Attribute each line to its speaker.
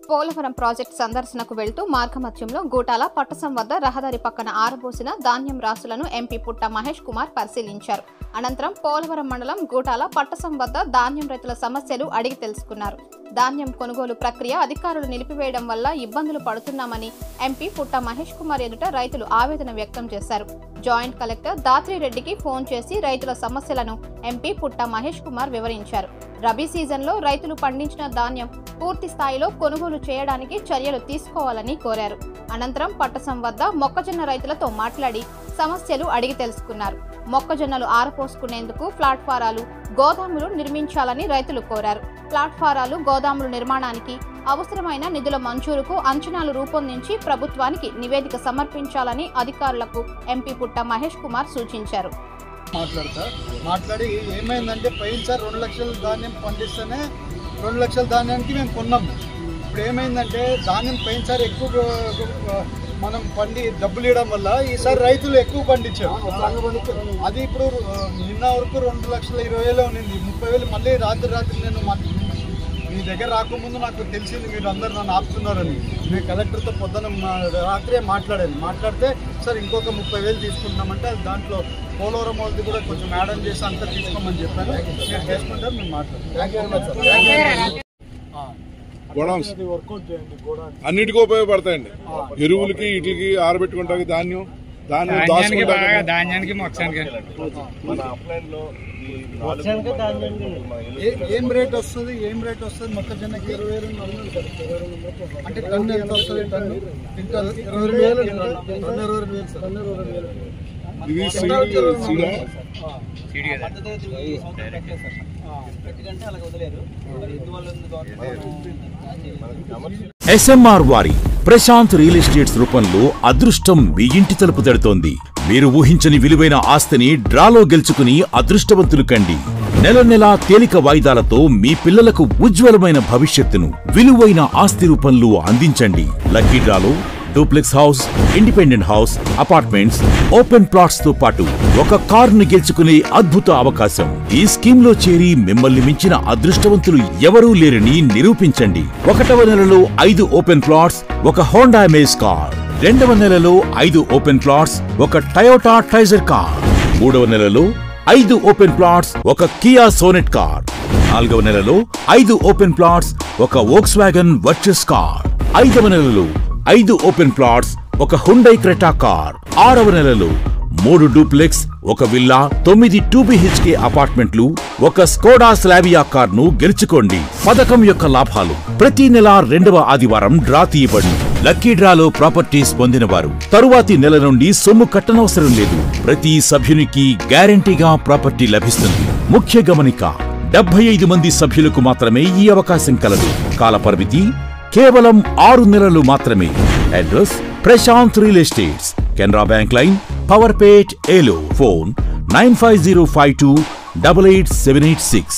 Speaker 1: Polavaram project సందర్శనకు వెళ్తూ మార్గమధ్యంలో గూటాల పట్టసం వద్ద రహదారి పక్కన ఆరబోసిన ధాన్యం రాసులను ఎంపీ పుట్ట మహేష్ కుమార్ పరిశీలించారు. అనంతరం పోలవరం మండలం గూటాల పట్టసం వద్ద ధాన్యం రైతుల సమస్యలు అడిగి తెలుసుకున్నారు. ధాన్యం కొనుగోలు ప్రక్రియ అధికారులు నిలిపివేయడం వల్ల ఇబ్బందులు పడుతున్నామని ఎంపీ పుట్ట మహేష్ కుమార్ ఎదుట రైతులు ఆవేదన వ్యక్తం చేశారు. జాయింట్ కలెక్టర్ దాత్రిరెడ్డికి ఫోన్ చేసి రైతుల సమస్యలను ఎంపీ పుట్ట మహేష్ కుమార్ వివరించారు. రబీ సీజన్లో రైతులు పండించిన ధాన్యం పూర్తి స్థాయిలో కొనుగోలు చేయడానికి చర్యలు తీసుకోవాలని కోరారు. అనంతరం పట్టసం వద్ద మొక్కజొన్న రైతులతో మాట్లాడి సమస్యలు అడిగి తెలుసుకున్నారు. మొక్కజొన్నలు ఆరపోసుకునేందుకు ప్లాట్ఫారాలు, గోదాములు నిర్మించాలని రైతులు కోరారు. ప్లాట్ఫారాలు, గోదాముల నిర్మాణానికి అవసరమైన నిధుల మంజూరుకు అంచనాలు రూపొందించి ప్రభుత్వానికి నివేదిక సమర్పించాలని అధికారులకు ఎంపీ పుట్ట మహేష్ కుమార్ సూచించారు.
Speaker 2: మాట్లాడి ఏమైందంటే పోయినసారి 2 లక్షల ధాన్యం పండిస్తేనే 2 లక్షల ధాన్యానికి మేము కొన్నాము. ఇప్పుడు ఏమైందంటే ధాన్యం పోయినసారి ఎక్కువ మనం పండి డబ్బులు ఇవ్వడం వల్ల ఈసారి రైతులు ఎక్కువ పండించారు. అది ఇప్పుడు నిన్న వరకు 2,20,000 ఉన్నింది. 30,000 మళ్ళీ రాత్రి నేను మీ దగ్గర రాకముందు నాకు తెలిసింది మీరు అందరు నన్ను ఆపుతున్నారని. నేను కలెక్టర్తో పొద్దున రాత్రే మాట్లాడితే సార్ ఇంకొక 30,000 తీసుకుంటున్నామంటే దాంట్లో పోలవరం వాళ్ళది కూడా కొంచెం యాడ్ చేసి అంతా తీసుకోమని చెప్పాను. మీరు తీసుకుంటారు, మేము మాట్లాడతాం.
Speaker 3: అన్నిటికీ ఉపయోగపడతాయండి. ఎరువులకి, ఇట్లకి ఆరబెట్టుకుంటానికి
Speaker 4: ధాన్యానికి మొక్కజొన్నకి
Speaker 2: ఏం రేట్ వస్తుంది మొక్కజొన్నకి? 20,000 అంటే టన్ను ఎంత వస్తుంది? టన్ను 22,000.
Speaker 5: SMR వారి ప్రశాంత్ రియల్ ఎస్టేట్స్ రూపంలో అదృష్టం మీ ఇంటి తలుపు తడుతోంది. మీరు ఊహించని విలువైన ఆస్తిని డ్రాలో గెలుచుకుని అదృష్టవంతులు కండి. నెల నెలా తేలిక వాయిదాలతో మీ పిల్లలకు ఉజ్వలమైన భవిష్యత్తును విలువైన ఆస్తి రూపంలో అందించండి. లక్కీ డ్రాలో duplex house, independent house, apartments, open plots తో పాటు ఒక కారును గెలుచుకునే అద్భుత అవకాశం. ఈ స్కీమ్ లో చేరి మిమ్మల్ని మించిన అదృష్టవంతులు ఎవరూ లేరని నిరూపించండి. 1వ నెలలో 5 ఓపెన్ ప్లాట్స్, ఒక హోండా అమేజ్ కార్. 2వ నెలలో 5 ఓపెన్ ప్లాట్స్, ఒక టయోటా ట్రైజర్ కార్. 3వ నెలలో 5 ఓపెన్ ప్లాట్స్, ఒక కియా సోనెట్ కార్. 4వ నెలలో 5 ఓపెన్ ప్లాట్స్, ఒక వోక్స్వాగన్ వర్చస్ కార్. 5వ నెలలో 5 ఓపెన్ ప్లాట్స్, ఒక హుండై క్రెటా కార్. 6వ నెలలో 3 డూప్లెక్స్, ఒక విల్లా, 9 2BHK అపార్ట్మెంట్లు, ఒక స్కోడా స్లావియా కార్ ను గెలుచుకోండి. పథకం యొక్క లాభాలు ప్రతి నెల 2వ ఆదివారం డ్రా తీయబడి లక్కీ డ్రాలో ప్రాపర్టీస్ పొందిన వారు తరువాతి నెల నుండి సొమ్ము కట్టనవసరం లేదు. ప్రతి సభ్యునికి గ్యారంటీగా ప్రాపర్టీ లభిస్తుంది. ముఖ్య గమనిక, 75 మంది సభ్యులకు మాత్రమే ఈ అవకాశం కలదు. కాల పరిమితి కేవలం 6 నెలలు మాత్రమే. Address Prashanth real estates, Canara bank line, Powerpet, ఏలో. ఫోన్ 9505288786.